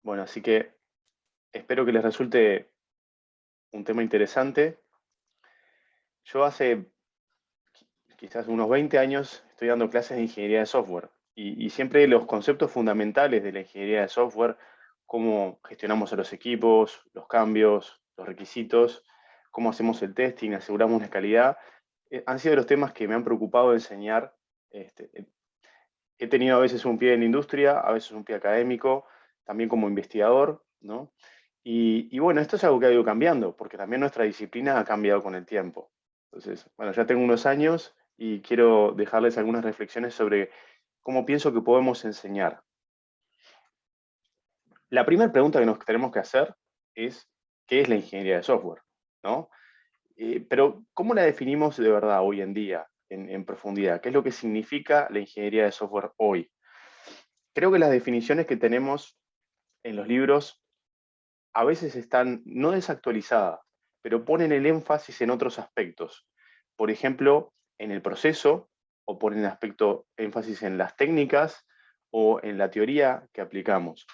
Bueno, así que espero que les resulte un tema interesante. Yo hace quizás unos 20 años estoy dando clases de ingeniería de software y siempre los conceptos fundamentales de la ingeniería de software, cómo gestionamos a los equipos, los cambios, los requisitos, cómo hacemos el testing, aseguramos la calidad, han sido los temas que me han preocupado enseñar. Este, he tenido a veces un pie en la industria, a veces un pie académico, también como investigador, ¿no? Y bueno, esto es algo que ha ido cambiando, porque también nuestra disciplina ha cambiado con el tiempo. Entonces, bueno, ya tengo unos años y quiero dejarles algunas reflexiones sobre cómo pienso que podemos enseñar. La primera pregunta que nos tenemos que hacer es, ¿qué es la ingeniería de software? ¿No? Pero, ¿cómo la definimos de verdad hoy en día, en profundidad? ¿Qué es lo que significa la ingeniería de software hoy? Creo que las definiciones que tenemos en los libros a veces están no desactualizadas, pero ponen el énfasis en otros aspectos. Por ejemplo, en el proceso, o ponen énfasis en las técnicas o en la teoría que aplicamos.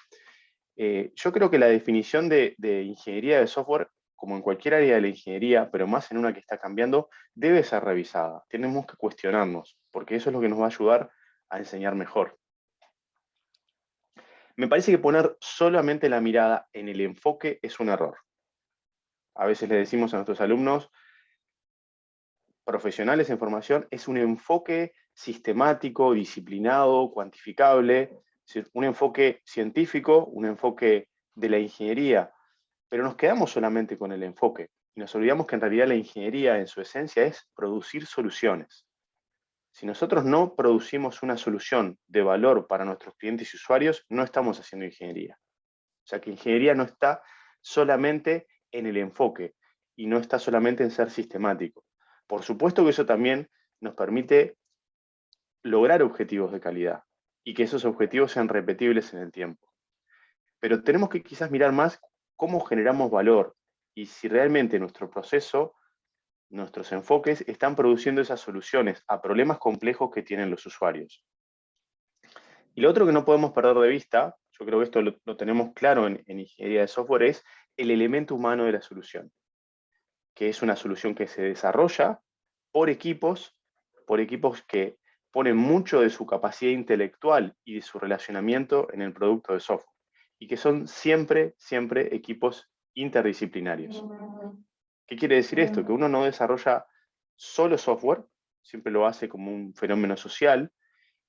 Yo creo que la definición de ingeniería de software, como en cualquier área de la ingeniería, pero más en una que está cambiando, debe ser revisada. Tenemos que cuestionarnos, porque eso es lo que nos va a ayudar a enseñar mejor. Me parece que poner solamente la mirada en el enfoque es un error. A veces le decimos a nuestros alumnos, profesionales en formación, es un enfoque sistemático, disciplinado, cuantificable, un enfoque científico, un enfoque de la ingeniería, pero nos quedamos solamente con el enfoque y nos olvidamos que en realidad la ingeniería en su esencia es producir soluciones. Si nosotros no producimos una solución de valor para nuestros clientes y usuarios, no estamos haciendo ingeniería. O sea que ingeniería no está solamente en el enfoque y no está solamente en ser sistemático. Por supuesto que eso también nos permite lograr objetivos de calidad y que esos objetivos sean repetibles en el tiempo. Pero tenemos que quizás mirar más cómo generamos valor y si realmente nuestro proceso, nuestros enfoques están produciendo esas soluciones a problemas complejos que tienen los usuarios. Y lo otro que no podemos perder de vista, yo creo que esto lo tenemos claro en ingeniería de software, es el elemento humano de la solución, que es una solución que se desarrolla por equipos que ponen mucho de su capacidad intelectual y de su relacionamiento en el producto de software, y que son siempre, siempre equipos interdisciplinarios. ¿Qué quiere decir esto? Que uno no desarrolla solo software, siempre lo hace como un fenómeno social,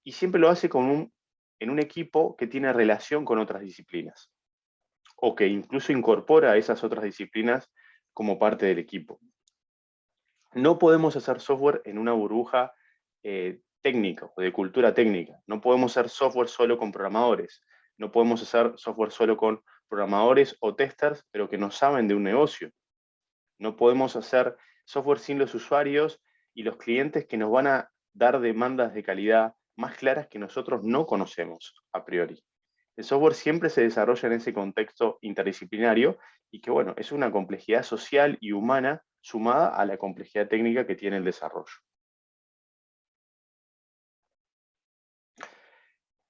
y siempre lo hace en un equipo que tiene relación con otras disciplinas, o que incluso incorpora a esas otras disciplinas como parte del equipo. No podemos hacer software en una burbuja técnica o de cultura técnica. No podemos hacer software solo con programadores. No podemos hacer software solo con programadores o testers, pero que no saben de un negocio. No podemos hacer software sin los usuarios y los clientes que nos van a dar demandas de calidad más claras que nosotros no conocemos a priori. El software siempre se desarrolla en ese contexto interdisciplinario y que, bueno, es una complejidad social y humana sumada a la complejidad técnica que tiene el desarrollo.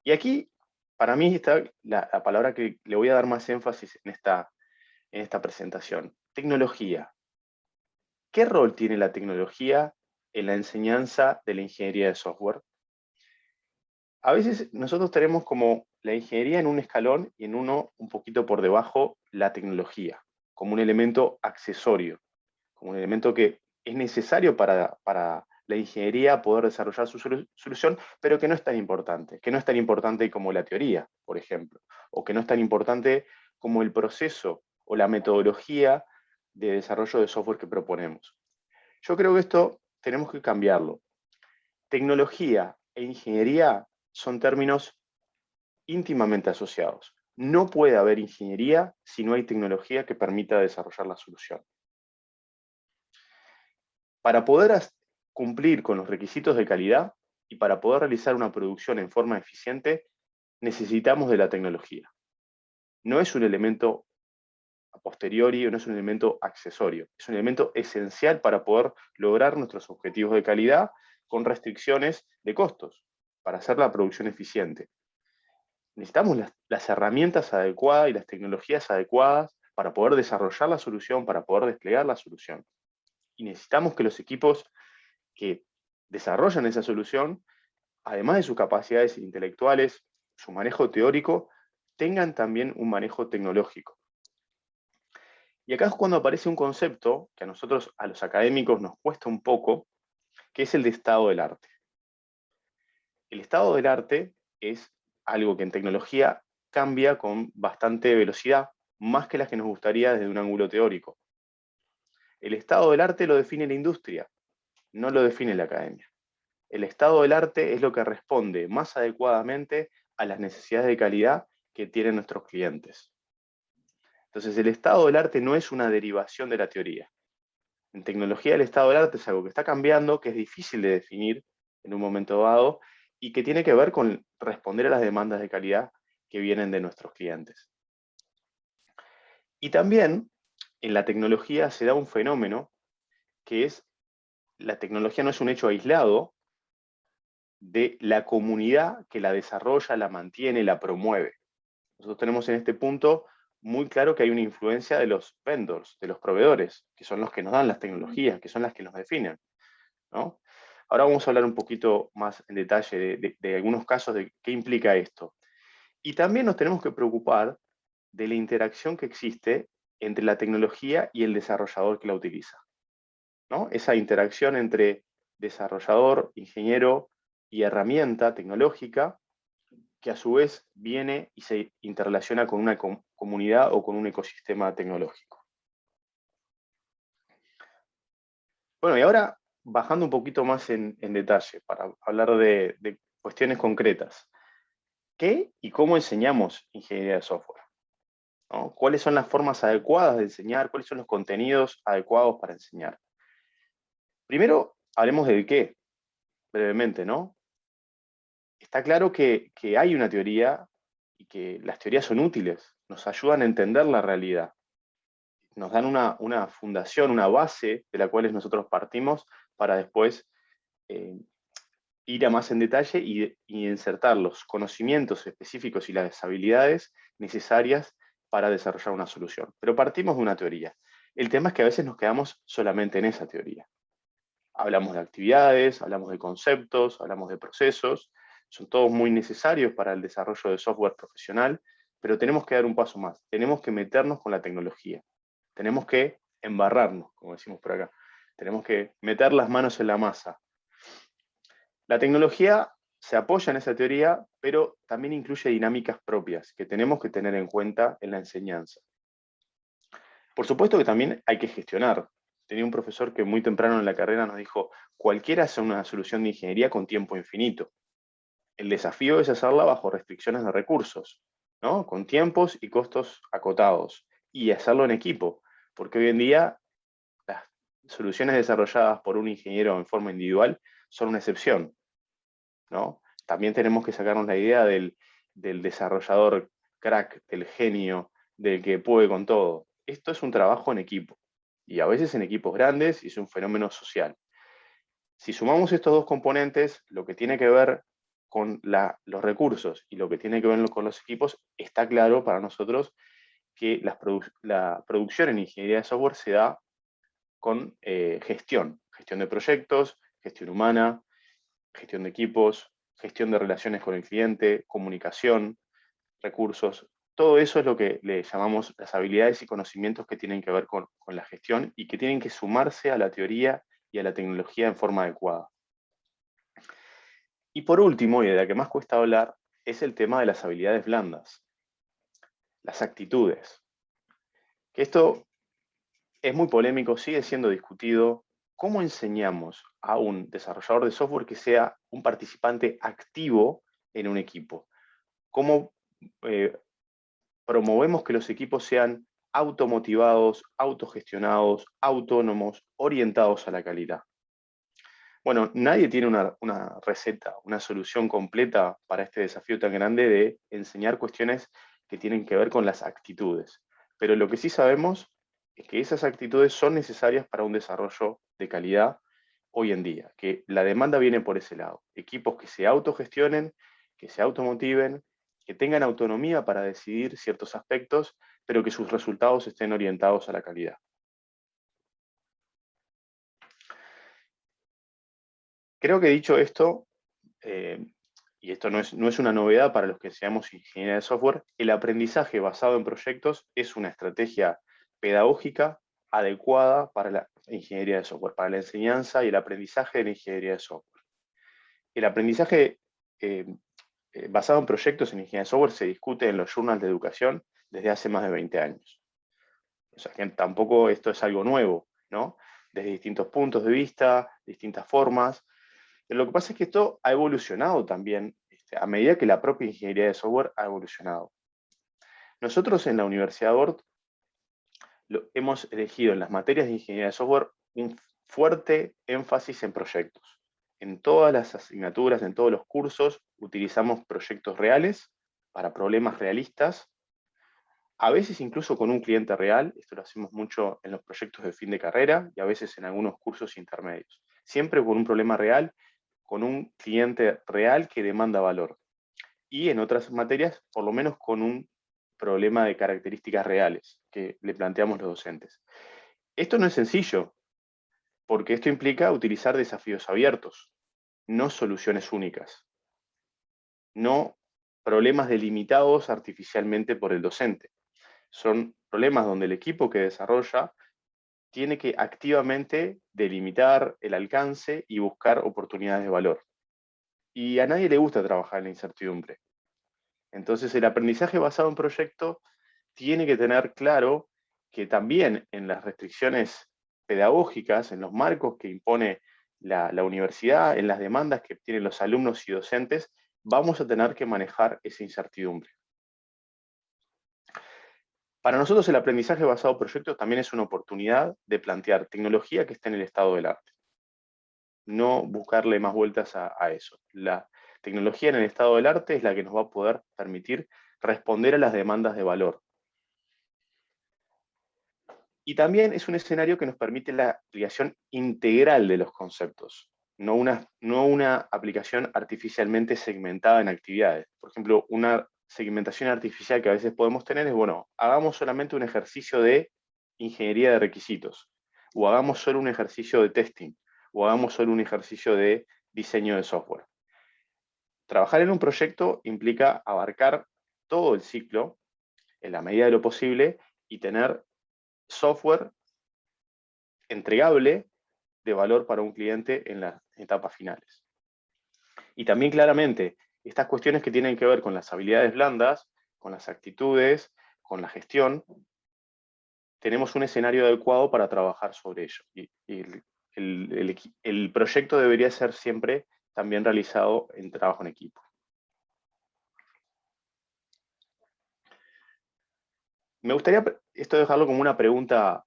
Y aquí, para mí, está la palabra que le voy a dar más énfasis en esta presentación. Tecnología. ¿Qué rol tiene la tecnología en la enseñanza de la ingeniería de software? A veces nosotros tenemos como la ingeniería en un escalón y en uno un poquito por debajo la tecnología, como un elemento accesorio, como un elemento que es necesario para la ingeniería poder desarrollar su solución, pero que no es tan importante, que no es tan importante como la teoría, por ejemplo, o que no es tan importante como el proceso o la metodología de desarrollo de software que proponemos. Yo creo que esto tenemos que cambiarlo. Tecnología e ingeniería son términos íntimamente asociados. No puede haber ingeniería si no hay tecnología que permita desarrollar la solución. Para poder cumplir con los requisitos de calidad y para poder realizar una producción en forma eficiente, necesitamos de la tecnología. No es un elemento a posteriori o no es un elemento accesorio, es un elemento esencial para poder lograr nuestros objetivos de calidad con restricciones de costos, para hacer la producción eficiente. necesitamos las herramientas adecuadas y las tecnologías adecuadas para poder desarrollar la solución, para poder desplegar la solución. Y necesitamos que los equipos que desarrollan esa solución, además de sus capacidades intelectuales, su manejo teórico, tengan también un manejo tecnológico. Y acá es cuando aparece un concepto que a nosotros, a los académicos, nos cuesta un poco, que es el de estado del arte. El estado del arte es algo que en tecnología cambia con bastante velocidad, más que las que nos gustaría desde un ángulo teórico. El estado del arte lo define la industria, no lo define la academia. El estado del arte es lo que responde más adecuadamente a las necesidades de calidad que tienen nuestros clientes. Entonces, el estado del arte no es una derivación de la teoría. En tecnología, el estado del arte es algo que está cambiando, que es difícil de definir en un momento dado, y que tiene que ver con responder a las demandas de calidad que vienen de nuestros clientes. Y también en la tecnología se da un fenómeno que es, la tecnología no es un hecho aislado de la comunidad que la desarrolla, la mantiene, la promueve. Nosotros tenemos en este punto muy claro que hay una influencia de los vendors, de los proveedores, que son los que nos dan las tecnologías, que son las que nos definen, ¿no? Ahora vamos a hablar un poquito más en detalle de algunos casos de qué implica esto. Y también nos tenemos que preocupar de la interacción que existe entre la tecnología y el desarrollador que la utiliza, ¿no? Esa interacción entre desarrollador, ingeniero y herramienta tecnológica que a su vez viene y se interrelaciona con una comunidad o con un ecosistema tecnológico. Bueno, y ahora bajando un poquito más en detalle para hablar de cuestiones concretas. ¿Qué y cómo enseñamos ingeniería de software? ¿No? ¿Cuáles son las formas adecuadas de enseñar? ¿Cuáles son los contenidos adecuados para enseñar? Primero, hablemos del qué, brevemente, ¿no? Está claro que hay una teoría y que las teorías son útiles, nos ayudan a entender la realidad, nos dan una fundación, una base de la cual nosotros partimos para después ir a más en detalle y insertar los conocimientos específicos y las habilidades necesarias para desarrollar una solución. Pero partimos de una teoría. El tema es que a veces nos quedamos solamente en esa teoría. Hablamos de actividades, hablamos de conceptos, hablamos de procesos, son todos muy necesarios para el desarrollo de software profesional, pero tenemos que dar un paso más, tenemos que meternos con la tecnología, tenemos que embarrarnos, como decimos por acá, tenemos que meter las manos en la masa. La tecnología se apoya en esa teoría, pero también incluye dinámicas propias que tenemos que tener en cuenta en la enseñanza. Por supuesto que también hay que gestionar. Tenía un profesor que muy temprano en la carrera nos dijo, cualquiera hace una solución de ingeniería con tiempo infinito. El desafío es hacerla bajo restricciones de recursos, ¿no? Con tiempos y costos acotados, y hacerlo en equipo, porque hoy en día las soluciones desarrolladas por un ingeniero en forma individual son una excepción, ¿no? También tenemos que sacarnos la idea del desarrollador crack, del genio, del que puede con todo. Esto es un trabajo en equipo, y a veces en equipos grandes, y es un fenómeno social. Si sumamos estos dos componentes, lo que tiene que ver con los recursos y lo que tiene que ver con los equipos, está claro para nosotros que la producción en ingeniería de software se da con gestión de proyectos, gestión humana, gestión de equipos, gestión de relaciones con el cliente, comunicación, recursos. Todo eso es lo que le llamamos las habilidades y conocimientos que tienen que ver con la gestión y que tienen que sumarse a la teoría y a la tecnología en forma adecuada. Y por último, y de la que más cuesta hablar, es el tema de las habilidades blandas, las actitudes. Que esto es muy polémico, sigue siendo discutido. ¿Cómo enseñamos a un desarrollador de software que sea un participante activo en un equipo? ¿Cómo promovemos que los equipos sean automotivados, autogestionados, autónomos, orientados a la calidad? Bueno, nadie tiene una receta, una solución completa para este desafío tan grande de enseñar cuestiones que tienen que ver con las actitudes. Pero lo que sí sabemos es que esas actitudes son necesarias para un desarrollo de calidad hoy en día, que la demanda viene por ese lado. Equipos que se autogestionen, que se automotiven que tengan autonomía para decidir ciertos aspectos, pero que sus resultados estén orientados a la calidad. Creo que dicho esto, y esto no es una novedad para los que seamos ingeniería de software, el aprendizaje basado en proyectos es una estrategia pedagógica adecuada para la ingeniería de software, para la enseñanza y el aprendizaje de la ingeniería de software. El aprendizaje basado en proyectos en ingeniería de software se discute en los journals de educación desde hace más de 20 años. O sea que tampoco esto es algo nuevo, ¿no? Desde distintos puntos de vista, distintas formas. Pero lo que pasa es que esto ha evolucionado también a medida que la propia ingeniería de software ha evolucionado. Nosotros en la Universidad Bort hemos elegido en las materias de ingeniería de software un fuerte énfasis en proyectos. En todas las asignaturas, en todos los cursos, utilizamos proyectos reales para problemas realistas, a veces incluso con un cliente real. Esto lo hacemos mucho en los proyectos de fin de carrera y a veces en algunos cursos intermedios. Siempre con un problema real, con un cliente real que demanda valor. Y en otras materias, por lo menos con un problema de características reales que le planteamos los docentes. Esto no es sencillo, porque esto implica utilizar desafíos abiertos, no soluciones únicas, no problemas delimitados artificialmente por el docente. Son problemas donde el equipo que desarrolla tiene que activamente delimitar el alcance y buscar oportunidades de valor. Y a nadie le gusta trabajar en la incertidumbre. Entonces el aprendizaje basado en proyecto tiene que tener claro que también en las restricciones pedagógicas, en los marcos que impone la universidad, en las demandas que tienen los alumnos y docentes, vamos a tener que manejar esa incertidumbre. Para nosotros el aprendizaje basado en proyectos también es una oportunidad de plantear tecnología que esté en el estado del arte. No buscarle más vueltas a eso. La tecnología en el estado del arte es la que nos va a poder permitir responder a las demandas de valor. Y también es un escenario que nos permite la aplicación integral de los conceptos, no una aplicación artificialmente segmentada en actividades. Por ejemplo, una segmentación artificial que a veces podemos tener es, bueno, hagamos solamente un ejercicio de ingeniería de requisitos, o hagamos solo un ejercicio de testing, o hagamos solo un ejercicio de diseño de software. Trabajar en un proyecto implica abarcar todo el ciclo en la medida de lo posible y tener software entregable de valor para un cliente en las etapas finales. Y también claramente, estas cuestiones que tienen que ver con las habilidades blandas, con las actitudes, con la gestión, tenemos un escenario adecuado para trabajar sobre ello. Y el proyecto debería ser siempre también realizado en trabajo en equipo. Me gustaría esto dejarlo como una pregunta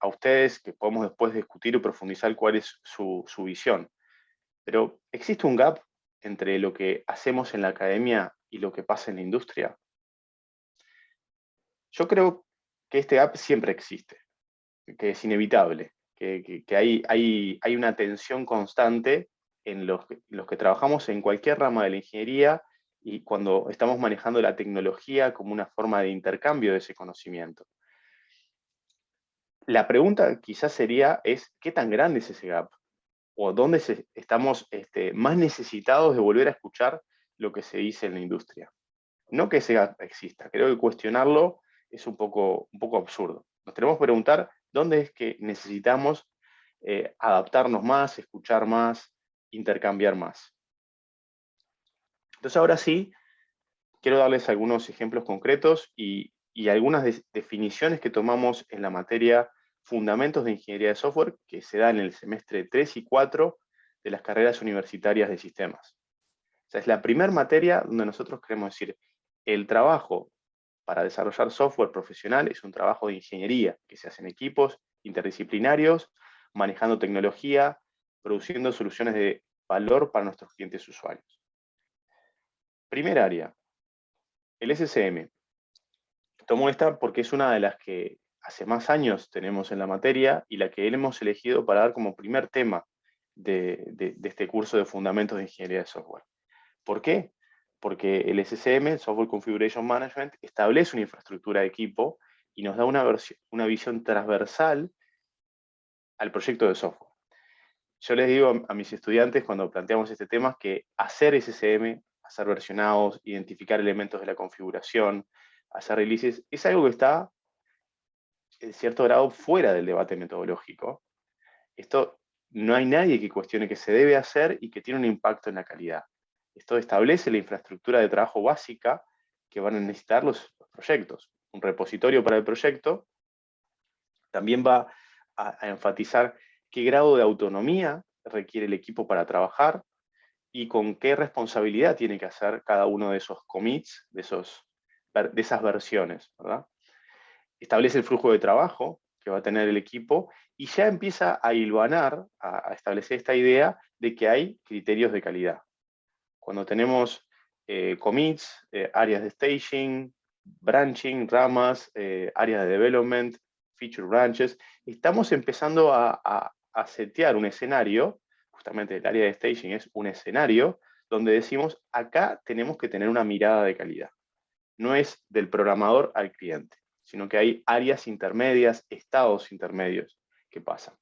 a ustedes, que podemos después discutir y profundizar cuál es su visión. Pero, ¿existe un gap entre lo que hacemos en la academia y lo que pasa en la industria? Yo creo que este gap siempre existe, que es inevitable, que hay una tensión constante en los que trabajamos en cualquier rama de la ingeniería y cuando estamos manejando la tecnología como una forma de intercambio de ese conocimiento. La pregunta quizás sería, ¿qué tan grande es ese gap? ¿O dónde estamos más necesitados de volver a escuchar lo que se dice en la industria? No que ese gap exista, creo que cuestionarlo es un poco absurdo. Nos tenemos que preguntar dónde es que necesitamos adaptarnos más, escuchar más, intercambiar más. Entonces ahora sí, quiero darles algunos ejemplos concretos y algunas definiciones que tomamos en la materia Fundamentos de Ingeniería de Software, que se da en el semestre 3 y 4 de las carreras universitarias de sistemas. O sea, es la primera materia donde nosotros queremos decir, el trabajo para desarrollar software profesional es un trabajo de ingeniería, que se hace en equipos interdisciplinarios, manejando tecnología, produciendo soluciones de valor para nuestros clientes usuarios. Primera área, el SCM. Tomo esta porque es una de las que hace más años tenemos en la materia y la que hemos elegido para dar como primer tema de este curso de Fundamentos de Ingeniería de Software. ¿Por qué? porque el SCM, el Software Configuration Management, establece una infraestructura de equipo y nos da una visión transversal al proyecto de software. Yo les digo a mis estudiantes cuando planteamos este tema que hacer SCM, hacer versionados, identificar elementos de la configuración, hacer releases, es algo que está en cierto grado fuera del debate metodológico. Esto no hay nadie que cuestione que se debe hacer y que tiene un impacto en la calidad. Esto establece la infraestructura de trabajo básica que van a necesitar los proyectos. Un repositorio para el proyecto también va a enfatizar qué grado de autonomía requiere el equipo para trabajar y con qué responsabilidad tiene que hacer cada uno de esos commits, de esas versiones, ¿verdad? Establece el flujo de trabajo que va a tener el equipo y ya empieza a hilvanar, a establecer esta idea de que hay criterios de calidad. Cuando tenemos commits, áreas de staging, branching, ramas, áreas de development, feature branches, estamos empezando a setear un escenario, justamente el área de staging es un escenario, donde decimos, acá tenemos que tener una mirada de calidad. No es del programador al cliente, sino que hay áreas intermedias, estados intermedios que pasan.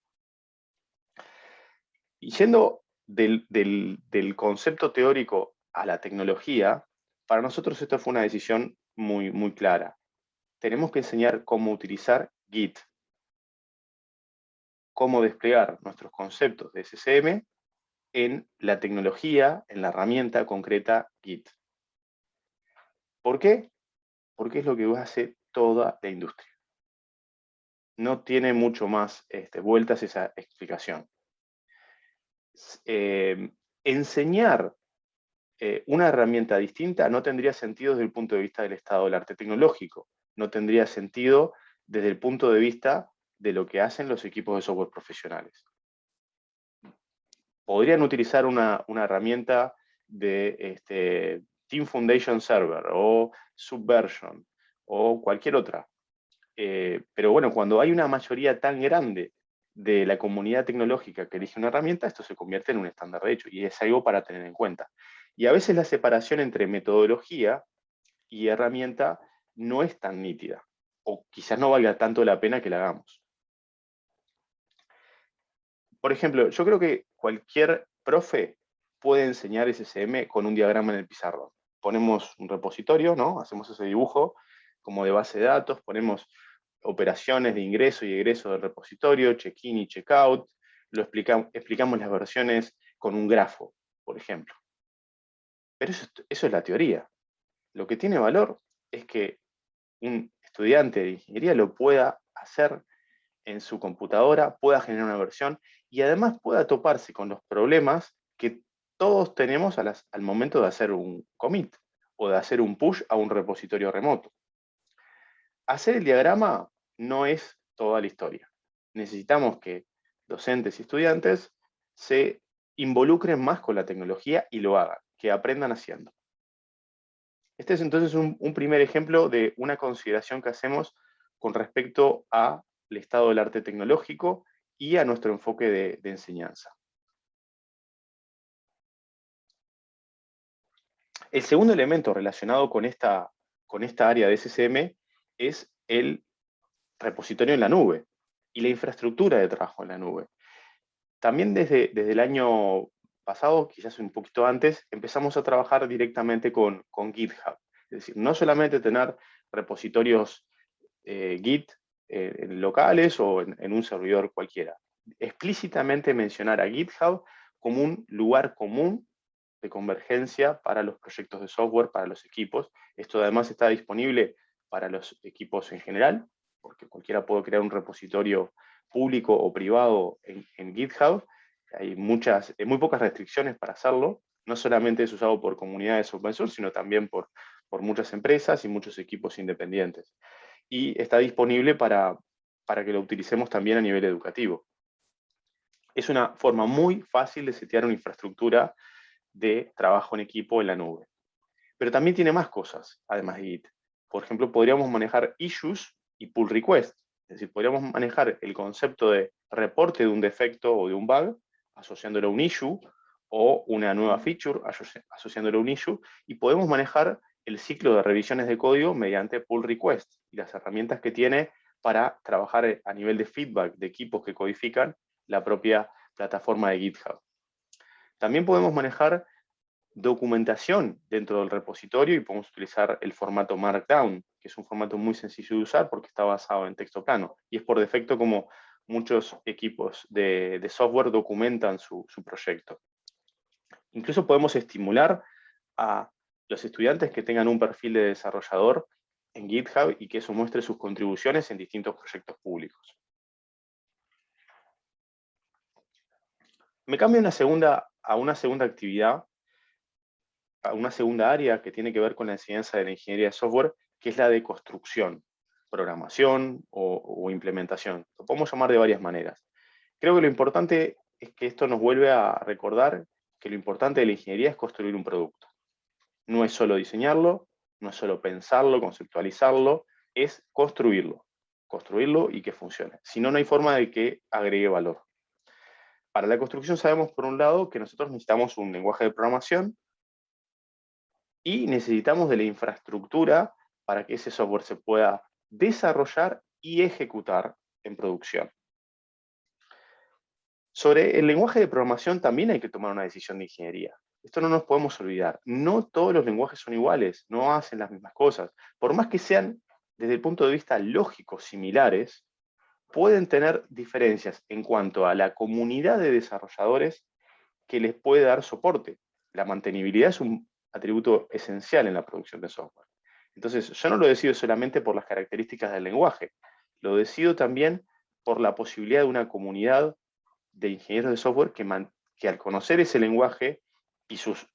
Y yendo del concepto teórico a la tecnología, para nosotros esto fue una decisión muy, muy clara. Tenemos que enseñar cómo utilizar Git, cómo desplegar nuestros conceptos de SCM en la tecnología, en la herramienta concreta Git. ¿Por qué? Porque es lo que hace toda la industria. No tiene mucho más vueltas esa explicación. Enseñar una herramienta distinta no tendría sentido desde el punto de vista del estado del arte tecnológico, no tendría sentido desde el punto de vista de lo que hacen los equipos de software profesionales. Podrían utilizar una herramienta de Team Foundation Server o Subversion o cualquier otra. Pero bueno, cuando hay una mayoría tan grande de la comunidad tecnológica que elige una herramienta, esto se convierte en un estándar de hecho y es algo para tener en cuenta. Y a veces la separación entre metodología y herramienta no es tan nítida, o quizás no valga tanto la pena que la hagamos. Por ejemplo, yo creo que cualquier profe puede enseñar SCM con un diagrama en el pizarrón. Ponemos un repositorio, ¿no? Hacemos ese dibujo como de base de datos, ponemos operaciones de ingreso y egreso del repositorio, check-in y check-out, explicamos las versiones con un grafo, por ejemplo. Pero eso es la teoría. Lo que tiene valor es que un estudiante de ingeniería lo pueda hacer en su computadora, pueda generar una versión y además pueda toparse con los problemas que todos tenemos al momento de hacer un commit o de hacer un push a un repositorio remoto. Hacer el diagrama no es toda la historia. Necesitamos que docentes y estudiantes se involucren más con la tecnología y lo hagan, que aprendan haciendo. Este es entonces un primer ejemplo de una consideración que hacemos con respecto al estado del arte tecnológico y a nuestro enfoque de enseñanza. El segundo elemento relacionado con esta área de SCM es el repositorio en la nube y la infraestructura de trabajo en la nube. También desde el año pasado, quizás un poquito antes, empezamos a trabajar directamente con GitHub. Es decir, no solamente tener repositorios Git locales o en un servidor cualquiera. Explícitamente mencionar a GitHub como un lugar común de convergencia para los proyectos de software, para los equipos. Esto además está disponible para los equipos en general, porque cualquiera puede crear un repositorio público o privado en GitHub. Hay muy pocas restricciones para hacerlo. No solamente es usado por comunidades open source, sino también por muchas empresas y muchos equipos independientes. Y está disponible para que lo utilicemos también a nivel educativo. Es una forma muy fácil de setear una infraestructura de trabajo en equipo en la nube. Pero también tiene más cosas, además de Git. Por ejemplo, podríamos manejar issues y pull requests. Es decir, podríamos manejar el concepto de reporte de un defecto o de un bug, asociándolo a un issue, o una nueva feature asociándolo a un issue, y podemos manejar el ciclo de revisiones de código mediante pull request y las herramientas que tiene para trabajar a nivel de feedback de equipos que codifican la propia plataforma de GitHub. También podemos manejar documentación dentro del repositorio y podemos utilizar el formato Markdown, que es un formato muy sencillo de usar porque está basado en texto plano, y es por defecto como muchos equipos de software documentan su proyecto. Incluso podemos estimular a los estudiantes que tengan un perfil de desarrollador en GitHub y que eso muestre sus contribuciones en distintos proyectos públicos. Me cambio a una segunda actividad, a una segunda área que tiene que ver con la enseñanza de la ingeniería de software, que es la de construcción, programación o implementación. Lo podemos llamar de varias maneras. Creo que lo importante es que esto nos vuelve a recordar que lo importante de la ingeniería es construir un producto. No es solo diseñarlo, no es solo pensarlo, conceptualizarlo, es construirlo y que funcione. Si no, no hay forma de que agregue valor. Para la construcción sabemos, por un lado, que nosotros necesitamos un lenguaje de programación y necesitamos de la infraestructura para que ese software se pueda desarrollar y ejecutar en producción. Sobre el lenguaje de programación también hay que tomar una decisión de ingeniería. Esto no nos podemos olvidar. No todos los lenguajes son iguales, no hacen las mismas cosas. Por más que sean, desde el punto de vista lógico, similares, pueden tener diferencias en cuanto a la comunidad de desarrolladores que les puede dar soporte. La mantenibilidad es un atributo esencial en la producción de software. Entonces, yo no lo decido solamente por las características del lenguaje, lo decido también por la posibilidad de una comunidad de ingenieros de software que al conocer ese lenguaje y sus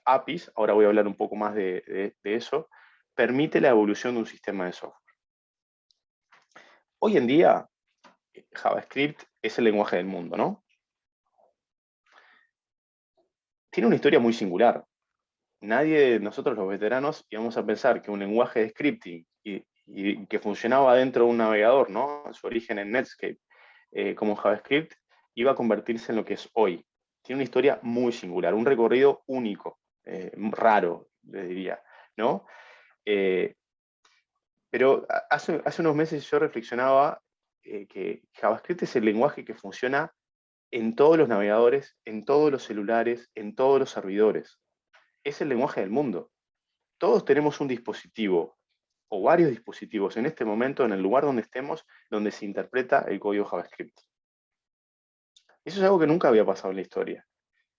APIs, ahora voy a hablar un poco más de eso, permite la evolución de un sistema de software. Hoy en día, JavaScript es el lenguaje del mundo, ¿no? Tiene una historia muy singular. Nadie de nosotros los veteranos íbamos a pensar que un lenguaje de scripting y que funcionaba dentro de un navegador, ¿no? Su origen en Netscape, como JavaScript, iba a convertirse en lo que es hoy. Tiene una historia muy singular, un recorrido único, raro, les diría, ¿no? Pero hace unos meses yo reflexionaba que JavaScript es el lenguaje que funciona en todos los navegadores, en todos los celulares, en todos los servidores. Es el lenguaje del mundo. Todos tenemos un dispositivo o varios dispositivos en este momento, en el lugar donde estemos, donde se interpreta el código JavaScript. Eso es algo que nunca había pasado en la historia.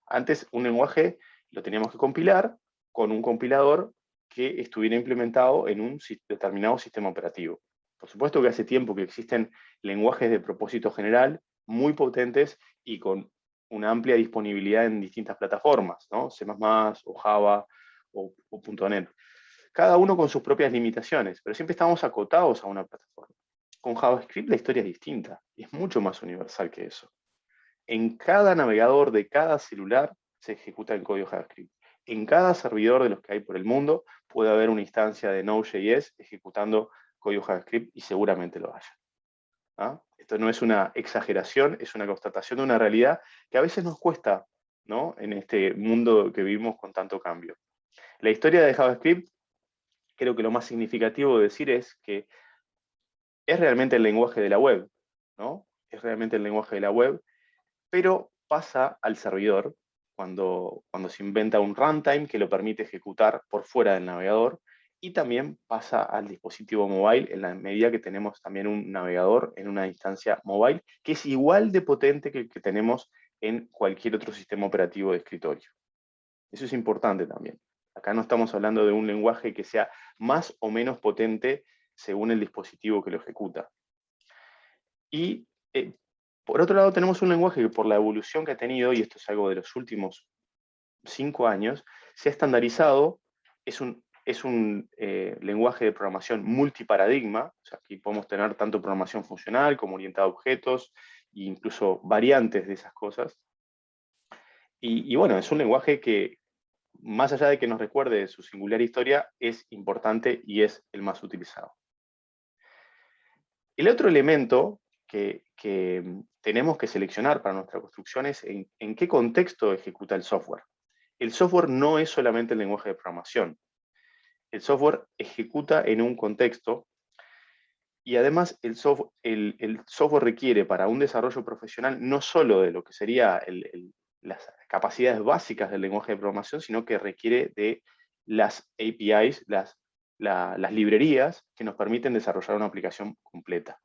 Antes un lenguaje lo teníamos que compilar con un compilador que estuviera implementado en un determinado sistema operativo. Por supuesto que hace tiempo que existen lenguajes de propósito general muy potentes y con una amplia disponibilidad en distintas plataformas, ¿no? C++, o Java, o .NET. Cada uno con sus propias limitaciones, pero siempre estamos acotados a una plataforma. Con JavaScript la historia es distinta, y es mucho más universal que eso. En cada navegador de cada celular se ejecuta el código JavaScript. En cada servidor de los que hay por el mundo puede haber una instancia de Node.js ejecutando código JavaScript y seguramente lo haya. ¿Ah? Esto no es una exageración, es una constatación de una realidad que a veces nos cuesta, ¿no? En este mundo que vivimos con tanto cambio. La historia de JavaScript, creo que lo más significativo de decir es que es realmente el lenguaje de la web, ¿no? Es realmente el lenguaje de la web, pero pasa al servidor cuando se inventa un runtime que lo permite ejecutar por fuera del navegador, y también pasa al dispositivo mobile en la medida que tenemos también un navegador en una instancia mobile que es igual de potente que el que tenemos en cualquier otro sistema operativo de escritorio. Eso es importante también. Acá no estamos hablando de un lenguaje que sea más o menos potente según el dispositivo que lo ejecuta. Y por otro lado tenemos un lenguaje que por la evolución que ha tenido, y esto es algo de los últimos 5 años, se ha estandarizado, es un lenguaje de programación multiparadigma, o sea, aquí podemos tener tanto programación funcional como orientada a objetos, e incluso variantes de esas cosas. Y bueno, es un lenguaje que, más allá de que nos recuerde su singular historia, es importante y es el más utilizado. El otro elemento que tenemos que seleccionar para nuestras construcciones en qué contexto ejecuta el software. El software no es solamente el lenguaje de programación. El software ejecuta en un contexto y además el software requiere para un desarrollo profesional no solo de lo que sería las capacidades básicas del lenguaje de programación, sino que requiere de las APIs, las librerías que nos permiten desarrollar una aplicación completa,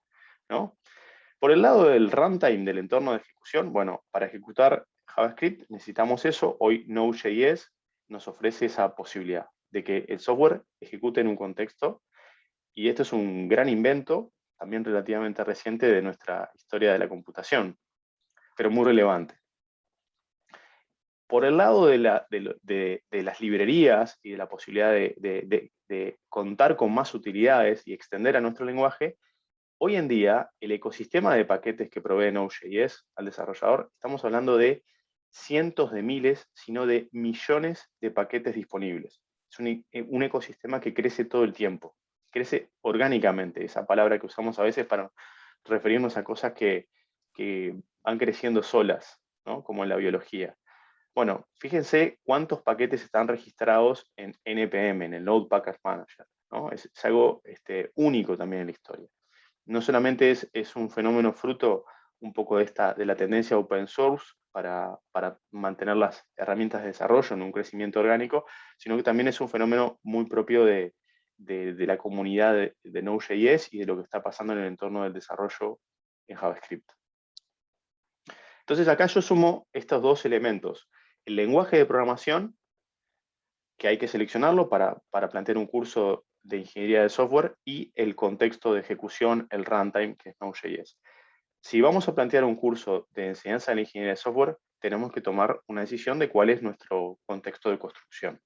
¿no? Por el lado del runtime, del entorno de ejecución, bueno, para ejecutar JavaScript necesitamos eso. Hoy Node.js nos ofrece esa posibilidad de que el software ejecute en un contexto, y esto es un gran invento, también relativamente reciente de nuestra historia de la computación, pero muy relevante. Por el lado de las librerías y de la posibilidad de contar con más utilidades y extender a nuestro lenguaje, hoy en día el ecosistema de paquetes que provee Node.js al desarrollador, estamos hablando de cientos de miles, sino de millones de paquetes disponibles. Es un ecosistema que crece todo el tiempo, crece orgánicamente, esa palabra que usamos a veces para referirnos a cosas que van creciendo solas, ¿no? Como en la biología. Bueno, fíjense cuántos paquetes están registrados en NPM, en el Node Package Manager, ¿no? Es algo único también en la historia. No solamente es un fenómeno fruto un poco de la tendencia open source para mantener las herramientas de desarrollo en un crecimiento orgánico, sino que también es un fenómeno muy propio de la comunidad de Node.js y de lo que está pasando en el entorno del desarrollo en JavaScript. Entonces acá yo sumo estos dos elementos: el lenguaje de programación, que hay que seleccionarlo para plantear un curso de ingeniería de software, y el contexto de ejecución, el runtime, que es Node.js. Si vamos a plantear un curso de enseñanza de la ingeniería de software, tenemos que tomar una decisión de cuál es nuestro contexto de construcción.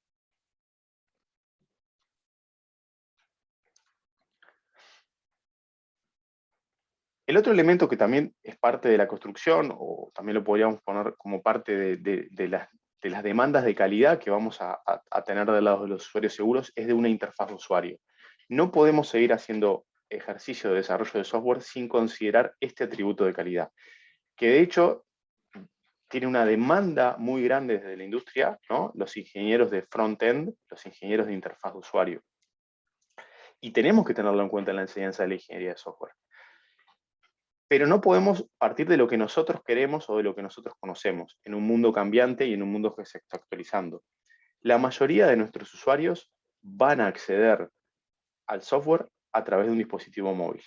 El otro elemento que también es parte de la construcción, o también lo podríamos poner como parte de las demandas de calidad que vamos a tener del lado de los usuarios seguros, es de una interfaz de usuario. No podemos seguir haciendo ejercicio de desarrollo de software sin considerar este atributo de calidad, que de hecho tiene una demanda muy grande desde la industria, ¿no? Los ingenieros de front-end, los ingenieros de interfaz de usuario. Y tenemos que tenerlo en cuenta en la enseñanza de la ingeniería de software. Pero no podemos partir de lo que nosotros queremos o de lo que nosotros conocemos, en un mundo cambiante y en un mundo que se está actualizando. La mayoría de nuestros usuarios van a acceder al software a través de un dispositivo móvil.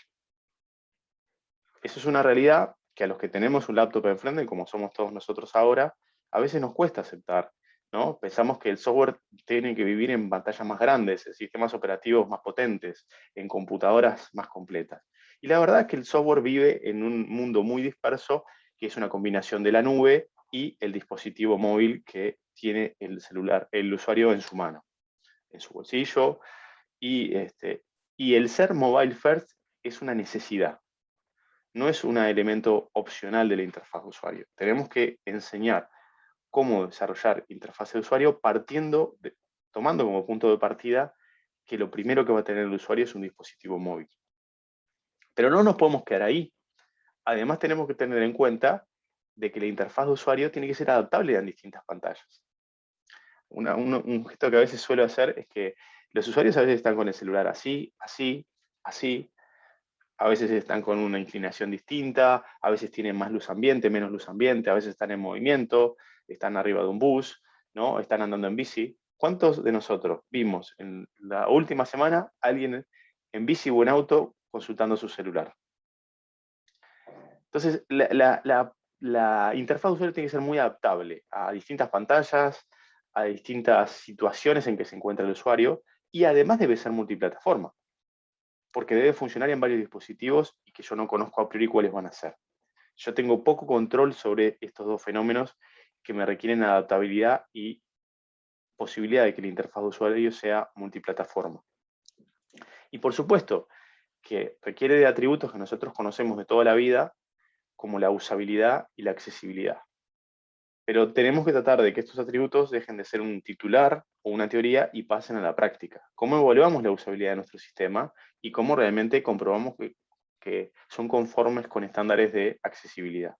Eso es una realidad que a los que tenemos un laptop enfrente, como somos todos nosotros ahora, a veces nos cuesta aceptar, ¿no? Pensamos que el software tiene que vivir en pantallas más grandes, en sistemas operativos más potentes, en computadoras más completas. Y la verdad es que el software vive en un mundo muy disperso, que es una combinación de la nube y el dispositivo móvil que tiene el usuario en su mano, en su bolsillo. Y el ser mobile first es una necesidad. No es un elemento opcional de la interfaz de usuario. Tenemos que enseñar cómo desarrollar interfaz de usuario tomando como punto de partida que lo primero que va a tener el usuario es un dispositivo móvil. Pero no nos podemos quedar ahí. Además tenemos que tener en cuenta de que la interfaz de usuario tiene que ser adaptable en distintas pantallas. Un gesto que a veces suelo hacer es que los usuarios a veces están con el celular así, así, así. A veces están con una inclinación distinta, a veces tienen más luz ambiente, menos luz ambiente, a veces están en movimiento, están arriba de un bus, ¿no? Están andando en bici. ¿Cuántos de nosotros vimos en la última semana a alguien en bici o en auto consultando su celular? Entonces, la interfaz de usuario tiene que ser muy adaptable a distintas pantallas, a distintas situaciones en que se encuentra el usuario, y además debe ser multiplataforma, porque debe funcionar en varios dispositivos y que yo no conozco a priori cuáles van a ser. Yo tengo poco control sobre estos dos fenómenos que me requieren adaptabilidad y posibilidad de que la interfaz de usuario sea multiplataforma. Y por supuesto que requiere de atributos que nosotros conocemos de toda la vida, como la usabilidad y la accesibilidad. Pero tenemos que tratar de que estos atributos dejen de ser un titular o una teoría y pasen a la práctica. ¿Cómo evaluamos la usabilidad de nuestro sistema y cómo realmente comprobamos que que son conformes con estándares de accesibilidad.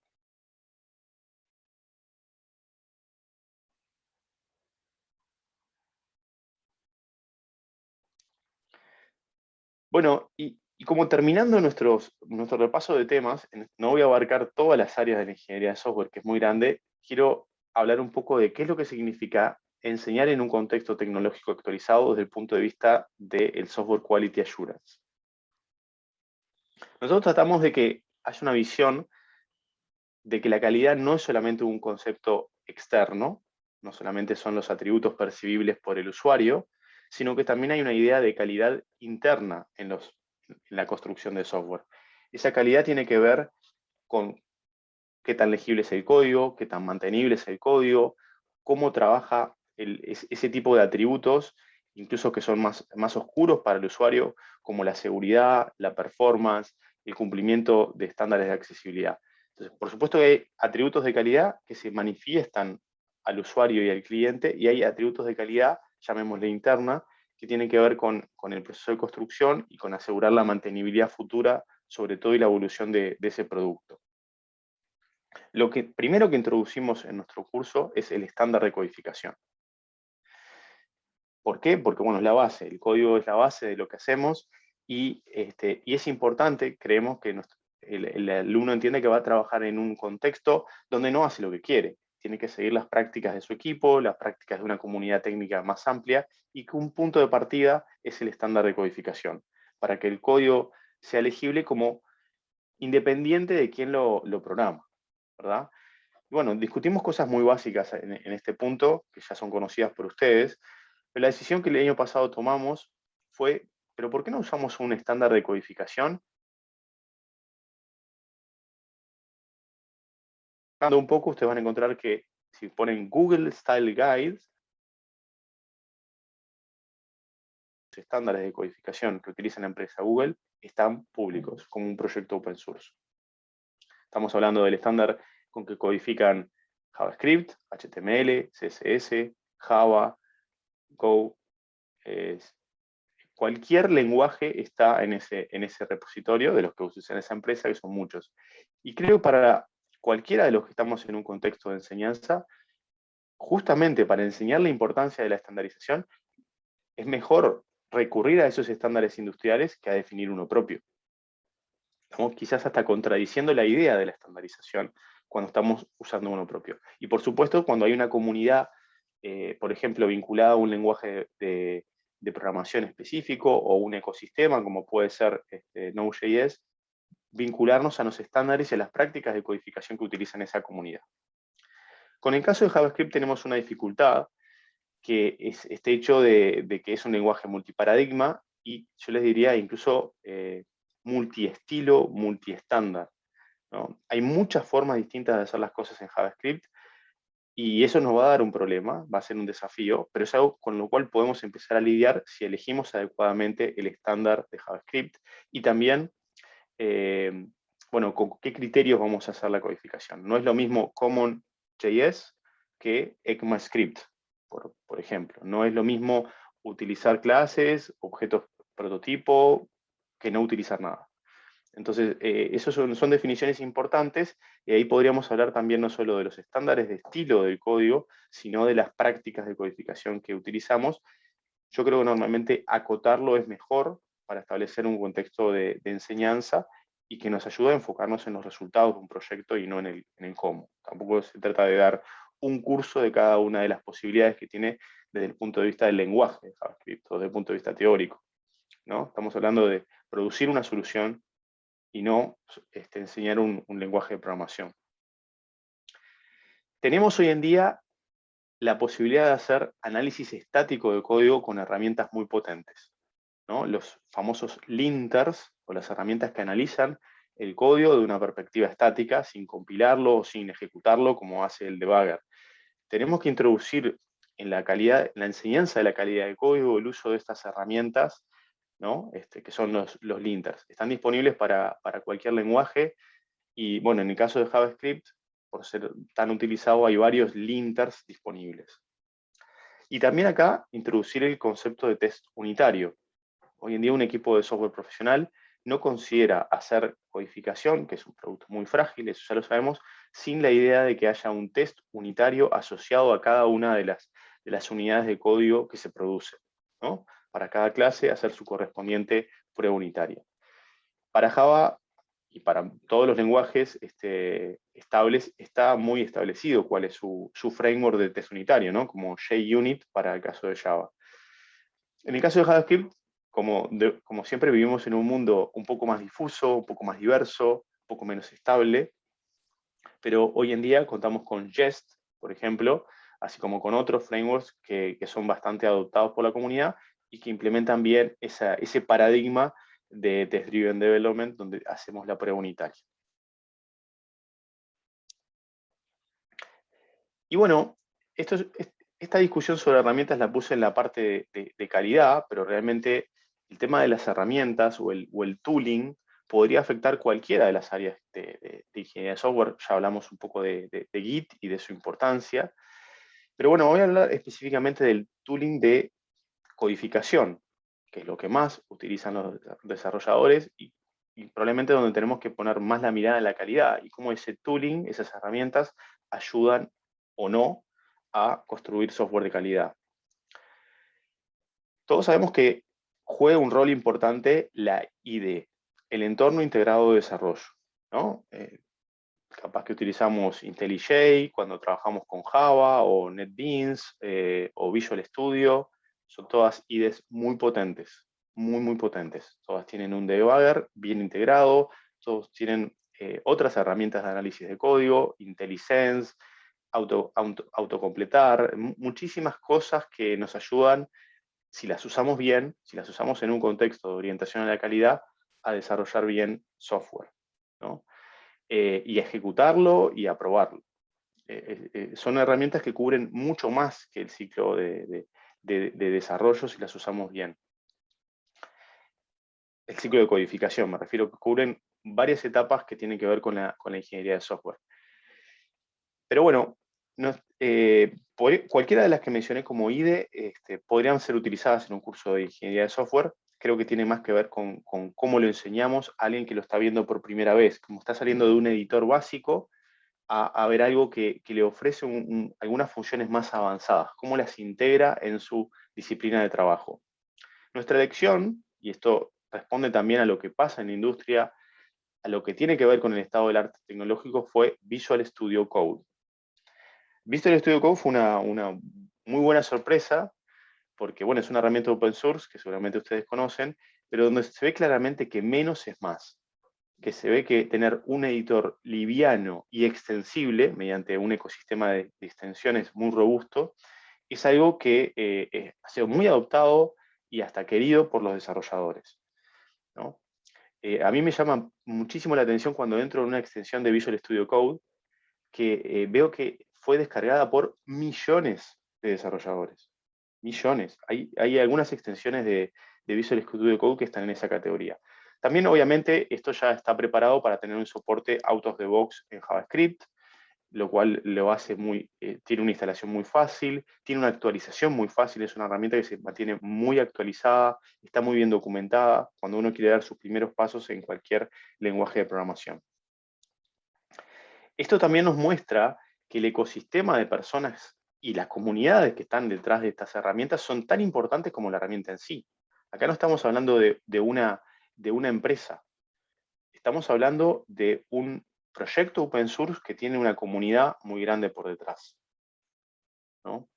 Bueno, y como terminando nuestro repaso de temas, no voy a abarcar todas las áreas de la ingeniería de software, que es muy grande, quiero hablar un poco de qué es lo que significa enseñar en un contexto tecnológico actualizado desde el punto de vista del software quality assurance. Nosotros tratamos de que haya una visión de que la calidad no es solamente un concepto externo, no solamente son los atributos percibibles por el usuario, sino que también hay una idea de calidad interna en la construcción de software. Esa calidad tiene que ver con qué tan legible es el código, qué tan mantenible es el código, cómo trabaja ese tipo de atributos, incluso que son más oscuros para el usuario, como la seguridad, la performance, el cumplimiento de estándares de accesibilidad. Entonces, por supuesto que hay atributos de calidad que se manifiestan al usuario y al cliente, y hay atributos de calidad, llamémosle interna, que tienen que ver con el proceso de construcción y con asegurar la mantenibilidad futura, sobre todo, y la evolución de ese producto. Lo que primero que introducimos en nuestro curso es el estándar de codificación. ¿Por qué? Porque bueno, es la base, el código es la base de lo que hacemos y es importante, creemos que el alumno entiende que va a trabajar en un contexto donde no hace lo que quiere, tiene que seguir las prácticas de su equipo, las prácticas de una comunidad técnica más amplia y que un punto de partida es el estándar de codificación, para que el código sea legible como independiente de quién lo programa, ¿verdad? Bueno, discutimos cosas muy básicas en este punto, que ya son conocidas por ustedes, pero la decisión que el año pasado tomamos fue, ¿pero por qué no usamos un estándar de codificación? Buscando un poco, ustedes van a encontrar que si ponen Google Style Guides, los estándares de codificación que utiliza la empresa Google están públicos, como un proyecto open source. Estamos hablando del estándar con que codifican JavaScript, HTML, CSS, Java, Go, cualquier lenguaje está en ese repositorio de los que usan esa empresa, que son muchos. Y creo que para cualquiera de los que estamos en un contexto de enseñanza, justamente para enseñar la importancia de la estandarización, es mejor recurrir a esos estándares industriales que a definir uno propio. Estamos quizás hasta contradiciendo la idea de la estandarización cuando estamos usando uno propio. Y por supuesto, cuando hay una comunidad, por ejemplo, vinculada a un lenguaje de programación específico o un ecosistema, como puede ser Node.js, vincularnos a los estándares y a las prácticas de codificación que utilizan esa comunidad. Con el caso de JavaScript tenemos una dificultad, que es este hecho de que es un lenguaje multiparadigma y yo les diría incluso multiestilo, multiestándar, ¿no? Hay muchas formas distintas de hacer las cosas en JavaScript y eso nos va a dar un problema, va a ser un desafío, pero es algo con lo cual podemos empezar a lidiar si elegimos adecuadamente el estándar de JavaScript y también, bueno, con qué criterios vamos a hacer la codificación. No es lo mismo CommonJS que ECMAScript, por ejemplo. No es lo mismo utilizar clases, objetos prototipo, que no utilizar nada. Entonces, esas son definiciones importantes y ahí podríamos hablar también no solo de los estándares de estilo del código, sino de las prácticas de codificación que utilizamos. Yo creo que normalmente acotarlo es mejor para establecer un contexto de enseñanza y que nos ayude a enfocarnos en los resultados de un proyecto y no en el cómo. Tampoco se trata de dar un curso de cada una de las posibilidades que tiene desde el punto de vista del lenguaje de JavaScript o desde el punto de vista teórico, ¿no? Estamos hablando de producir una solución y no enseñar un lenguaje de programación. Tenemos hoy en día la posibilidad de hacer análisis estático de código con herramientas muy potentes, ¿no? Los famosos linters, o las herramientas que analizan el código de una perspectiva estática, sin compilarlo o sin ejecutarlo, como hace el debugger. Tenemos que introducir en la enseñanza de la calidad de código el uso de estas herramientas, ¿no? Que son los linters. Están disponibles para cualquier lenguaje y, bueno, en el caso de JavaScript, por ser tan utilizado, hay varios linters disponibles. Y también acá introducir el concepto de test unitario. Hoy en día un equipo de software profesional no considera hacer codificación, que es un producto muy frágil, eso ya lo sabemos, sin la idea de que haya un test unitario asociado a cada una de las unidades de código que se produce, ¿no? Para cada clase hacer su correspondiente prueba unitaria. Para Java y para todos los lenguajes estables está muy establecido cuál es su framework de test unitario, ¿no? Como JUnit para el caso de Java. En el caso de JavaScript, como siempre vivimos en un mundo un poco más difuso, un poco más diverso, un poco menos estable, pero hoy en día contamos con Jest, por ejemplo, así como con otros frameworks que son bastante adoptados por la comunidad y que implementan bien ese paradigma de Test-Driven Development donde hacemos la prueba unitaria. Y bueno, esta discusión sobre herramientas la puse en la parte de calidad, pero realmente el tema de las herramientas o el tooling podría afectar cualquiera de las áreas de ingeniería de software. Ya hablamos un poco de Git y de su importancia. Pero bueno, voy a hablar específicamente del tooling de codificación, que es lo que más utilizan los desarrolladores y probablemente donde tenemos que poner más la mirada en la calidad y cómo ese tooling, esas herramientas, ayudan o no a construir software de calidad. Todos sabemos que juega un rol importante la IDE, el entorno integrado de desarrollo, ¿no? Capaz que utilizamos IntelliJ cuando trabajamos con Java, o NetBeans, o Visual Studio. Son todas IDEs muy potentes, muy potentes. Todas tienen un debugger bien integrado, todos tienen otras herramientas de análisis de código, IntelliSense, autocompletar, muchísimas cosas que nos ayudan, si las usamos bien, si las usamos en un contexto de orientación a la calidad, a desarrollar bien software, ¿no? Y ejecutarlo y aprobarlo. Son herramientas que cubren mucho más que el ciclo de desarrollo si las usamos bien. El ciclo de codificación, me refiero, que cubren varias etapas que tienen que ver con la ingeniería de software. Pero bueno, cualquiera de las que mencioné como IDE podrían ser utilizadas en un curso de ingeniería de software. Creo que tiene más que ver con cómo lo enseñamos a alguien que lo está viendo por primera vez, como está saliendo de un editor básico a ver algo que le ofrece algunas funciones más avanzadas, cómo las integra en su disciplina de trabajo. Nuestra elección, y esto responde también a lo que pasa en la industria, a lo que tiene que ver con el estado del arte tecnológico, fue Visual Studio Code. Visual Studio Code fue una muy buena sorpresa, porque bueno, es una herramienta open source que seguramente ustedes conocen, pero donde se ve claramente que menos es más. Que se ve que tener un editor liviano y extensible, mediante un ecosistema de extensiones muy robusto, es algo que ha sido muy adoptado y hasta querido por los desarrolladores, ¿no? A mí me llama muchísimo la atención cuando entro en una extensión de Visual Studio Code, que veo que fue descargada por millones de desarrolladores. Millones. Hay algunas extensiones de Visual Studio Code que están en esa categoría. También, obviamente, esto ya está preparado para tener un soporte out of the box en JavaScript, lo cual lo hace tiene una instalación muy fácil, tiene una actualización muy fácil, es una herramienta que se mantiene muy actualizada, está muy bien documentada cuando uno quiere dar sus primeros pasos en cualquier lenguaje de programación. Esto también nos muestra que el ecosistema de personas y las comunidades que están detrás de estas herramientas son tan importantes como la herramienta en sí. Acá no estamos hablando de una empresa, estamos hablando de un proyecto open source que tiene una comunidad muy grande por detrás, ¿no?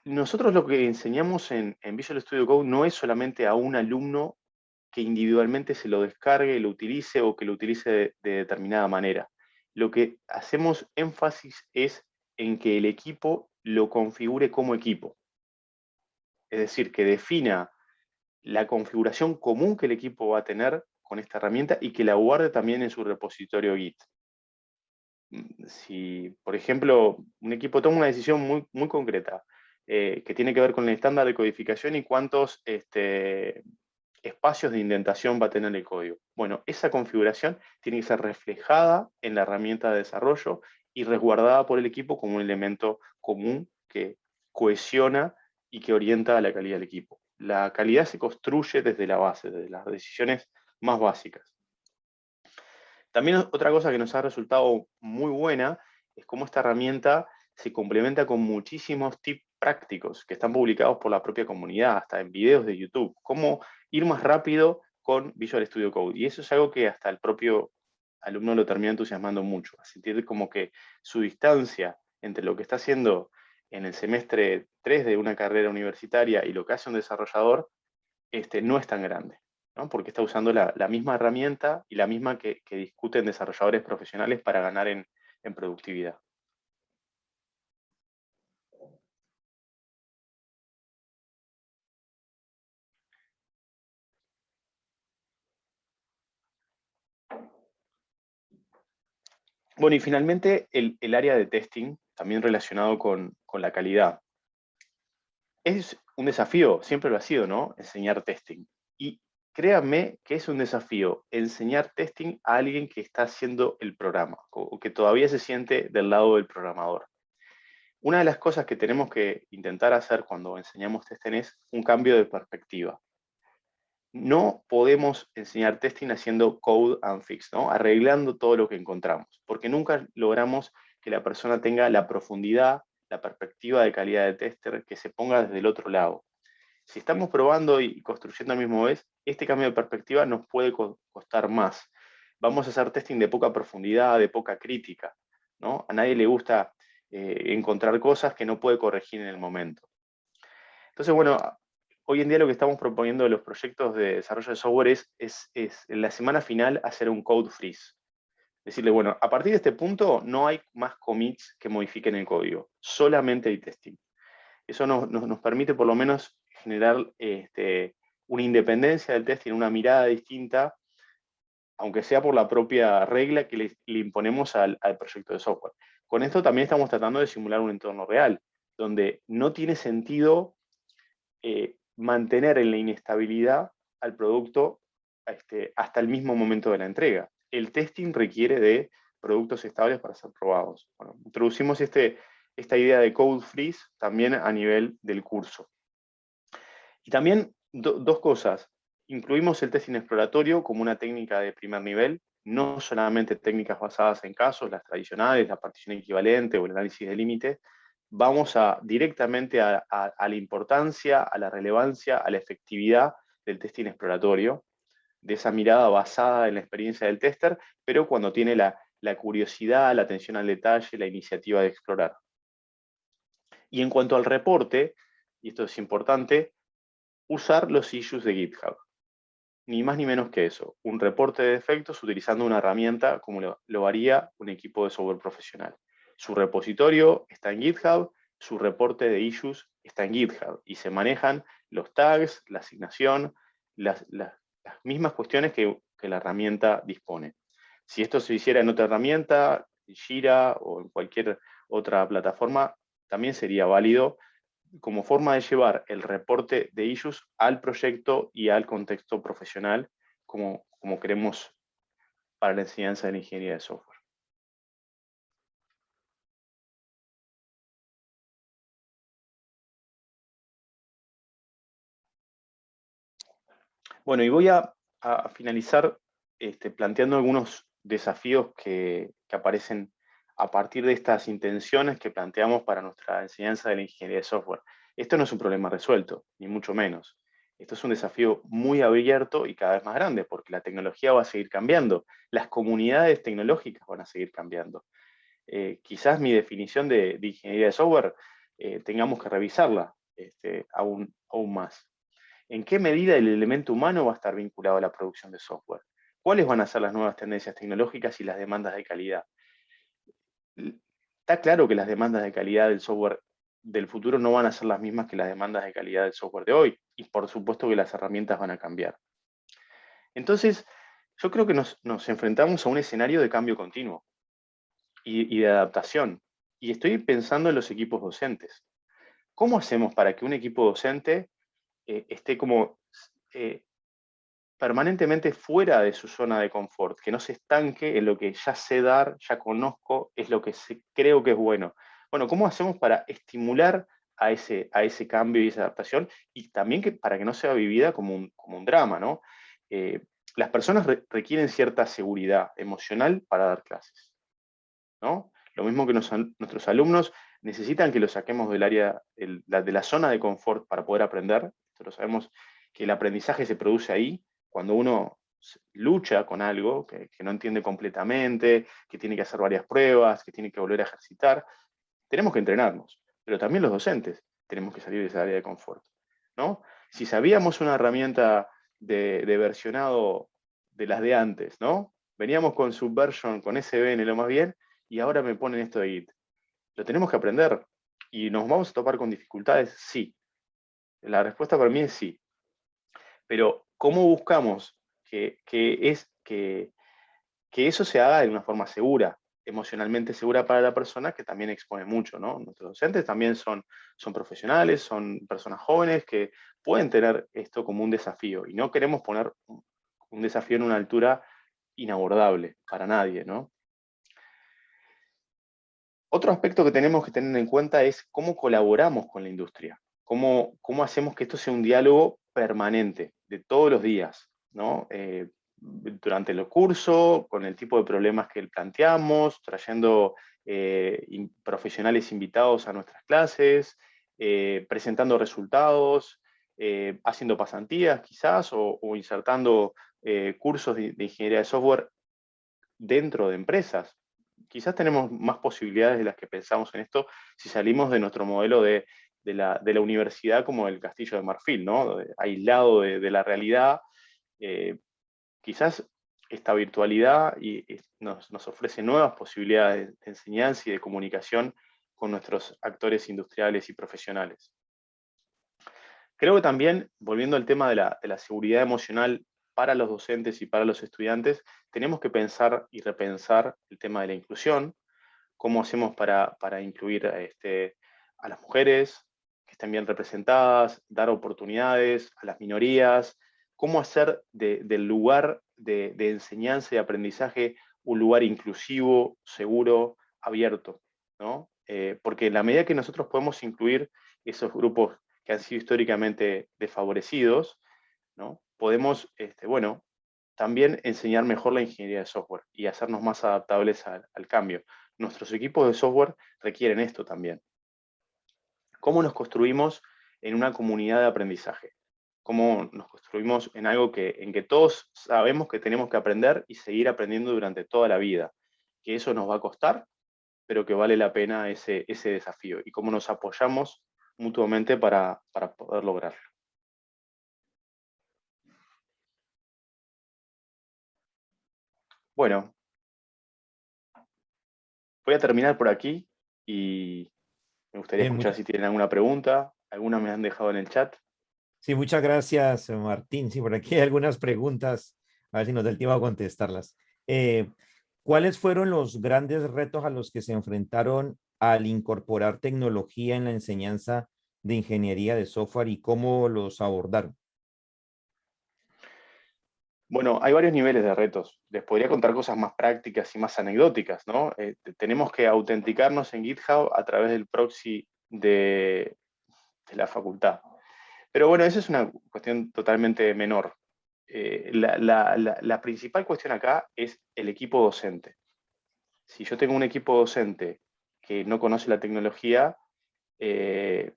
Nosotros lo que enseñamos en Visual Studio Code no es solamente a un alumno que individualmente se lo descargue, lo utilice o que lo utilice de determinada manera. Lo que hacemos énfasis es en que el equipo lo configure como equipo. Es decir, que defina la configuración común que el equipo va a tener con esta herramienta y que la guarde también en su repositorio Git. Si, por ejemplo, un equipo toma una decisión muy concreta, que tiene que ver con el estándar de codificación y cuántos espacios de indentación va a tener el código. Bueno, esa configuración tiene que ser reflejada en la herramienta de desarrollo y resguardada por el equipo como un elemento común que cohesiona y que orienta a la calidad del equipo. la calidad se construye desde la base, desde las decisiones más básicas. También otra cosa que nos ha resultado muy buena es cómo esta herramienta se complementa con muchísimos tips prácticos que están publicados por la propia comunidad, hasta en videos de YouTube. Cómo ir más rápido con Visual Studio Code. Y eso es algo que hasta el propio alumno lo termina entusiasmando mucho. A sentir como que su distancia entre lo que está haciendo en el semestre 3 de una carrera universitaria y lo que hace un desarrollador no es tan grande, ¿no? Porque está usando la misma herramienta y la misma que discuten desarrolladores profesionales para ganar en productividad. Bueno, y finalmente el área de testing, también relacionado con la calidad. Es un desafío, siempre lo ha sido, ¿no? Enseñar testing. Y créanme que es un desafío enseñar testing a alguien que está haciendo el programa o que todavía se siente del lado del programador. Una de las cosas que tenemos que intentar hacer cuando enseñamos testing es un cambio de perspectiva. No podemos enseñar testing haciendo code and fix, ¿no? Arreglando todo lo que encontramos, porque nunca logramos que la persona tenga la profundidad, la perspectiva de calidad de tester, que se ponga desde el otro lado. Si estamos probando y construyendo al mismo vez, este cambio de perspectiva nos puede costar más. Vamos a hacer testing de poca profundidad, de poca crítica, ¿no? A nadie le gusta encontrar cosas que no puede corregir en el momento. Entonces, bueno, hoy en día lo que estamos proponiendo de los proyectos de desarrollo de software es en la semana final hacer un code freeze. Decirle, bueno, a partir de este punto no hay más commits que modifiquen el código, solamente hay testing. Eso nos permite por lo menos generar una independencia del testing, una mirada distinta, aunque sea por la propia regla que le imponemos al proyecto de software. Con esto también estamos tratando de simular un entorno real, donde no tiene sentido mantener en la inestabilidad al producto hasta el mismo momento de la entrega. El testing requiere de productos estables para ser probados. Bueno, introducimos esta idea de code freeze también a nivel del curso. Y también dos cosas. Incluimos el testing exploratorio como una técnica de primer nivel, no solamente técnicas basadas en casos, las tradicionales, la partición equivalente o el análisis de límite. Vamos directamente a la importancia, a la relevancia, a la efectividad del testing exploratorio, de esa mirada basada en la experiencia del tester, pero cuando tiene la curiosidad, la atención al detalle, la iniciativa de explorar. Y en cuanto al reporte, y esto es importante, usar los issues de GitHub. Ni más ni menos que eso, un reporte de defectos utilizando una herramienta como lo haría un equipo de software profesional. Su repositorio está en GitHub, su reporte de issues está en GitHub y se manejan los tags, la asignación, las mismas cuestiones que la herramienta dispone. Si esto se hiciera en otra herramienta, Jira o en cualquier otra plataforma, también sería válido como forma de llevar el reporte de issues al proyecto y al contexto profesional como queremos para la enseñanza de la ingeniería de software. Bueno, y voy a finalizar planteando algunos desafíos que aparecen a partir de estas intenciones que planteamos para nuestra enseñanza de la ingeniería de software. Esto no es un problema resuelto, ni mucho menos. Esto es un desafío muy abierto y cada vez más grande, porque la tecnología va a seguir cambiando, las comunidades tecnológicas van a seguir cambiando. Quizás mi definición de ingeniería de software tengamos que revisarla aún más. ¿En qué medida el elemento humano va a estar vinculado a la producción de software? ¿Cuáles van a ser las nuevas tendencias tecnológicas y las demandas de calidad? Está claro que las demandas de calidad del software del futuro no van a ser las mismas que las demandas de calidad del software de hoy, y por supuesto que las herramientas van a cambiar. Entonces, yo creo que nos enfrentamos a un escenario de cambio continuo y de adaptación, y estoy pensando en los equipos docentes. ¿Cómo hacemos para que un equipo docente esté como permanentemente fuera de su zona de confort, que no se estanque en lo que ya sé dar, ya conozco, es lo que creo que es bueno? Bueno, ¿cómo hacemos para estimular a ese cambio y esa adaptación, y también para que no sea vivida como un drama, ¿no? Las personas requieren cierta seguridad emocional para dar clases, ¿no? Lo mismo que nuestros alumnos necesitan que los saquemos del área, de la zona de confort para poder aprender. Esto lo sabemos, que el aprendizaje se produce ahí, cuando uno lucha con algo que no entiende completamente, que tiene que hacer varias pruebas, que tiene que volver a ejercitar. Tenemos que entrenarnos, pero también los docentes tenemos que salir de esa área de confort, ¿no? Si sabíamos una herramienta de versionado de las de antes, ¿no? Veníamos con Subversion, con SVN, lo más bien, y ahora me ponen esto de Git. Lo tenemos que aprender. ¿Y nos vamos a topar con dificultades? Sí. La respuesta para mí es sí. Pero, ¿cómo buscamos que eso se haga de una forma segura, emocionalmente segura para la persona, que también expone mucho, ¿no? Nuestros docentes también son profesionales, son personas jóvenes que pueden tener esto como un desafío, y no queremos poner un desafío en una altura inabordable para nadie, ¿no? Otro aspecto que tenemos que tener en cuenta es cómo colaboramos con la industria, cómo hacemos que esto sea un diálogo permanente, de todos los días, ¿no? Durante el curso, con el tipo de problemas que planteamos, trayendo profesionales invitados a nuestras clases, presentando resultados, haciendo pasantías quizás, o insertando cursos de ingeniería de software dentro de empresas. Quizás tenemos más posibilidades de las que pensamos en esto si salimos de nuestro modelo de la universidad como el castillo de marfil, ¿no? Aislado de la realidad. Quizás esta virtualidad nos ofrece nuevas posibilidades de enseñanza y de comunicación con nuestros actores industriales y profesionales. Creo que también, volviendo al tema de la seguridad emocional para los docentes y para los estudiantes, tenemos que pensar y repensar el tema de la inclusión, cómo hacemos para incluir a las mujeres, que estén bien representadas, dar oportunidades a las minorías, cómo hacer del lugar de enseñanza y aprendizaje un lugar inclusivo, seguro, abierto, ¿no? Porque en la medida que nosotros podemos incluir esos grupos que han sido históricamente desfavorecidos, ¿no? Podemos, bueno, también enseñar mejor la ingeniería de software y hacernos más adaptables al cambio. Nuestros equipos de software requieren esto también. ¿Cómo nos construimos en una comunidad de aprendizaje? ¿Cómo nos construimos en algo en que todos sabemos que tenemos que aprender y seguir aprendiendo durante toda la vida? Que eso nos va a costar, pero que vale la pena ese desafío. Y cómo nos apoyamos mutuamente para poder lograrlo. Bueno, voy a terminar por aquí y me gustaría Bien, escuchar si tienen alguna pregunta. Alguna me han dejado en el chat. sí, muchas gracias, Martín. Sí, por aquí hay algunas preguntas, a ver si nos da el tiempo a contestarlas. Eh, ¿Cuáles fueron los grandes retos a los que se enfrentaron al incorporar tecnología en la enseñanza de ingeniería de software y cómo los abordaron? Bueno, hay varios niveles de retos. Les podría contar cosas más prácticas y más anecdóticas, ¿no? Tenemos que autenticarnos en GitHub a través del proxy de la facultad. Pero bueno, esa es una cuestión totalmente menor. La principal cuestión acá es el equipo docente. Si yo tengo un equipo docente que no conoce la tecnología, ¿qué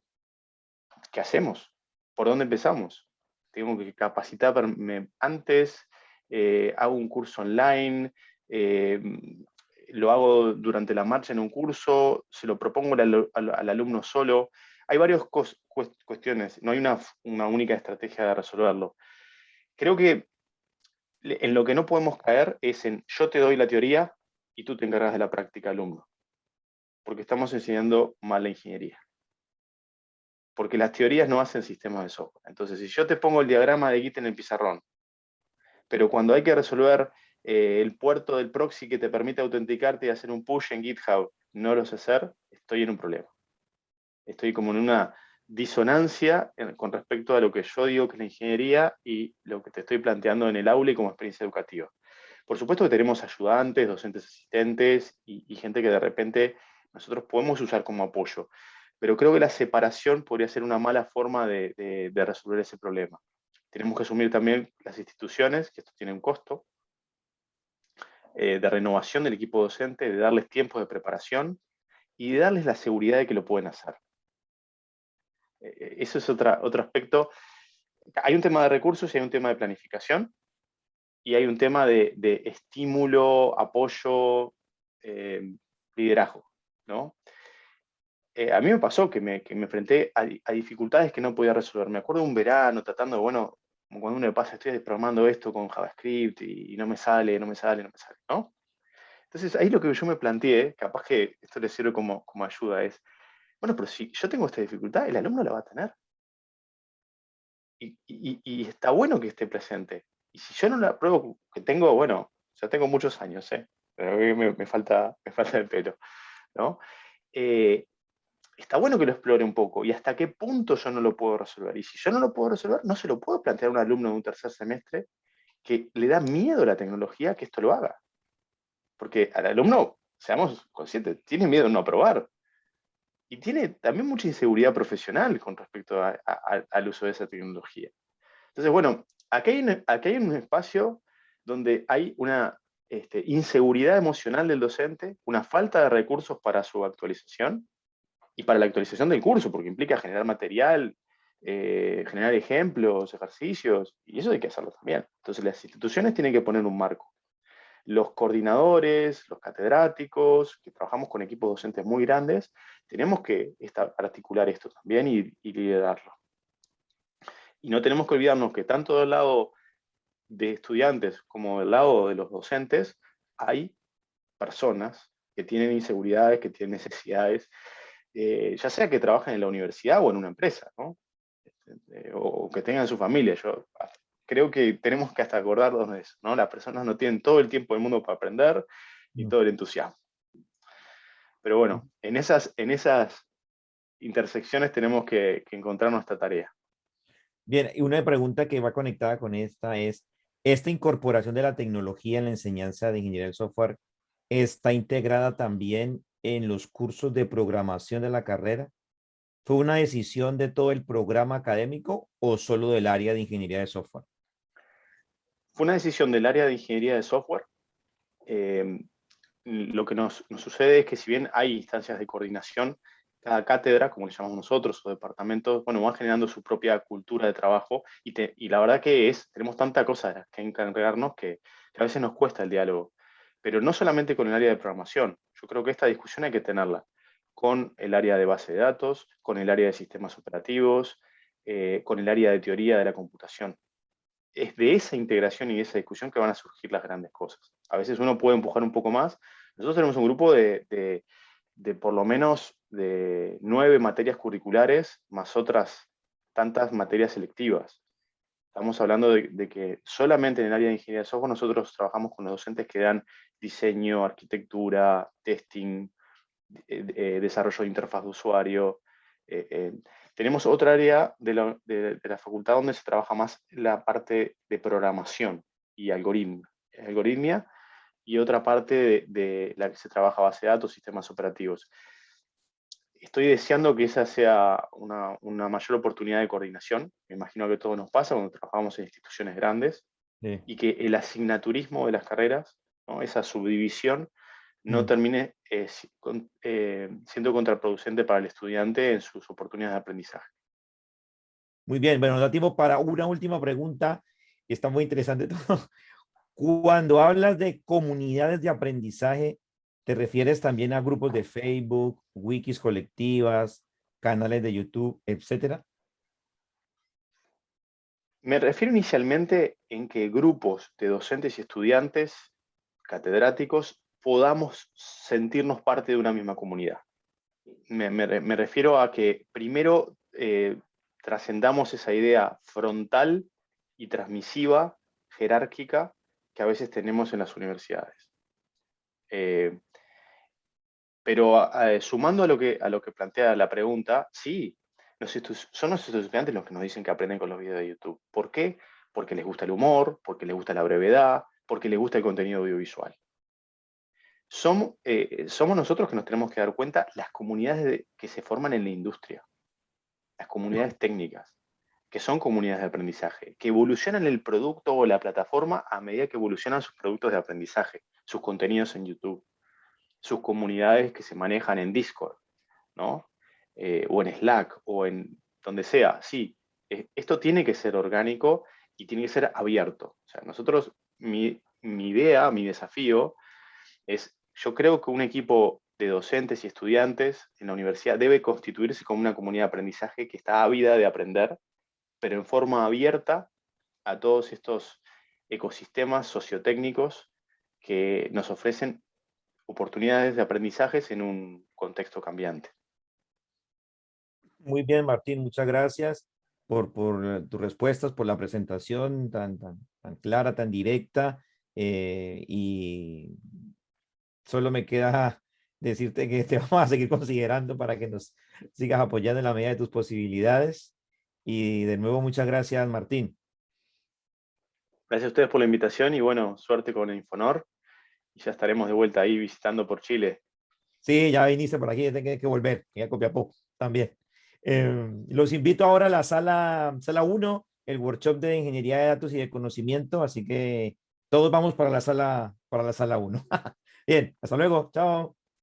hacemos? ¿Por dónde empezamos? Tengo que capacitarme antes, hago un curso online, eh, lo hago durante la marcha en un curso, se lo propongo al alumno solo. Hay varias cuestiones, no hay una única estrategia de resolverlo. Creo que en lo que no podemos caer es en yo te doy la teoría y tú te encargas de la práctica, alumno, porque estamos enseñando mal la ingeniería. Porque las teorías no hacen sistemas de software. Entonces, si yo te pongo el diagrama de Git en el pizarrón, pero cuando hay que resolver el puerto del proxy que te permite autenticarte y hacer un push en GitHub, no lo sé hacer, estoy en un problema. Estoy como en una disonancia con respecto a lo que yo digo que es la ingeniería y lo que te estoy planteando en el aula y como experiencia educativa. Por supuesto que tenemos ayudantes, docentes asistentes y gente que de repente nosotros podemos usar como apoyo. pero creo que la separación podría ser una mala forma de resolver ese problema. Tenemos que asumir también las instituciones, que esto tiene un costo, de renovación del equipo docente, de darles tiempo de preparación y de darles la seguridad de que lo pueden hacer. Eso es otro aspecto. Hay un tema de recursos y hay un tema de planificación y hay un tema de estímulo, apoyo, liderazgo, ¿no? A mí me pasó que me enfrenté a dificultades que no podía resolver. Me acuerdo de un verano tratando, bueno, como cuando uno le pasa, estoy programando esto con JavaScript y no me sale, no me sale, no me sale, ¿no? Entonces ahí lo que yo me planteé, capaz que esto le sirve como ayuda, es, bueno, pero si yo tengo esta dificultad, el alumno la va a tener. Y está bueno que esté presente. Y si yo no la pruebo, que tengo, bueno, ya tengo muchos años, ¿eh? Pero a mí me falta el pelo, ¿no? Eh, Está bueno que lo explore un poco y hasta qué punto yo no lo puedo resolver. Y si yo no lo puedo resolver, no se lo puedo plantear a un alumno de un tercer semestre que le da miedo a la tecnología que esto lo haga. Porque al alumno, seamos conscientes, tiene miedo de no aprobar. Y tiene también mucha inseguridad profesional con respecto al uso de esa tecnología. Entonces, bueno, aquí hay un espacio donde hay una inseguridad emocional del docente, una falta de recursos para su actualización y para la actualización del curso, porque implica generar material, generar ejemplos, ejercicios, y eso hay que hacerlo también. Entonces, las instituciones tienen que poner un marco. Los coordinadores, los catedráticos, que trabajamos con equipos docentes muy grandes, tenemos que articular esto también y liderarlo. Y no tenemos que olvidarnos que tanto del lado de estudiantes como del lado de los docentes hay personas que tienen inseguridades, que tienen necesidades, ya sea que trabajen en la universidad o en una empresa, ¿no? O que tengan su familia. Yo creo que tenemos que hasta acordarnos de eso, ¿no? Las personas no tienen todo el tiempo del mundo para aprender y No. todo el entusiasmo. Pero bueno, en esas intersecciones tenemos que encontrar nuestra tarea. Bien, y una pregunta que va conectada con esta es, ¿esta incorporación de la tecnología en la enseñanza de ingeniería del software está integrada también en los cursos de programación de la carrera? ¿Fue una decisión de todo el programa académico o solo del área de ingeniería de software? Fue una decisión del área de ingeniería de software. Eh, lo que nos sucede es que si bien hay instancias de coordinación, cada cátedra, como le llamamos nosotros, o departamentos, bueno, van generando su propia cultura de trabajo y la verdad que tenemos tanta cosa de las que encargarnos que a veces nos cuesta el diálogo. Pero no solamente con el área de programación, yo creo que esta discusión hay que tenerla con el área de base de datos, con el área de sistemas operativos, con el área de teoría de la computación. Es de esa integración y de esa discusión que van a surgir las grandes cosas. A veces uno puede empujar un poco más. Nosotros tenemos un grupo de por lo menos de 9 materias curriculares, más otras tantas materias selectivas. Estamos hablando de que solamente en el área de ingeniería de software nosotros trabajamos con los docentes que dan diseño, arquitectura, testing, desarrollo de interfaz de usuario. eh, eh, Tenemos otra área de la facultad donde se trabaja más la parte de programación y algoritmia, y otra parte de la que se trabaja base de datos, sistemas operativos. Estoy deseando que esa sea una mayor oportunidad de coordinación. Me imagino que todo nos pasa cuando trabajamos en instituciones grandes Sí. y que el asignaturismo de las carreras, ¿no? Esa subdivisión, no Mm. termine siendo contraproducente para el estudiante en sus oportunidades de aprendizaje. Muy bien, bueno, da tiempo para una última pregunta. Está muy interesante todo. Cuando hablas de comunidades de aprendizaje, ¿te refieres también a grupos de Facebook, wikis colectivas, canales de YouTube, etcétera? Me refiero inicialmente en que grupos de docentes y estudiantes, catedráticos, podamos sentirnos parte de una misma comunidad. Me refiero a que primero trascendamos esa idea frontal y transmisiva, jerárquica, que a veces tenemos en las universidades. Eh, pero sumando a lo que plantea la pregunta, sí, son nuestros estudiantes los que nos dicen que aprenden con los videos de YouTube. ¿Por qué? Porque les gusta el humor, porque les gusta la brevedad, porque les gusta el contenido audiovisual. somos nosotros que nos tenemos que dar cuenta las comunidades que se forman en la industria, las comunidades técnicas, que son comunidades de aprendizaje, que evolucionan el producto o la plataforma a medida que evolucionan sus productos de aprendizaje, sus contenidos en YouTube, sus comunidades que se manejan en Discord, ¿no? O en Slack, o en donde sea. Sí, esto tiene que ser orgánico y tiene que ser abierto. O sea, nosotros, mi idea, mi desafío es, yo creo que un equipo de docentes y estudiantes en la universidad debe constituirse como una comunidad de aprendizaje que está ávida de aprender, pero en forma abierta a todos estos ecosistemas sociotécnicos que nos ofrecen oportunidades de aprendizajes en un contexto cambiante. Muy bien, Martín, muchas gracias por tus respuestas, por la presentación tan clara, tan directa. Y solo me queda decirte que te vamos a seguir considerando para que nos sigas apoyando en la medida de tus posibilidades. Y de nuevo, muchas gracias, Martín. Gracias a ustedes por la invitación y bueno, suerte con el Infonor. Y ya estaremos de vuelta ahí visitando por Chile. Sí, ya viniste por aquí, tengo que volver, y a Copiapó también. Los invito ahora a la sala 1, el workshop de ingeniería de datos y de conocimiento, así que todos vamos para la sala 1. Bien, hasta luego, chao.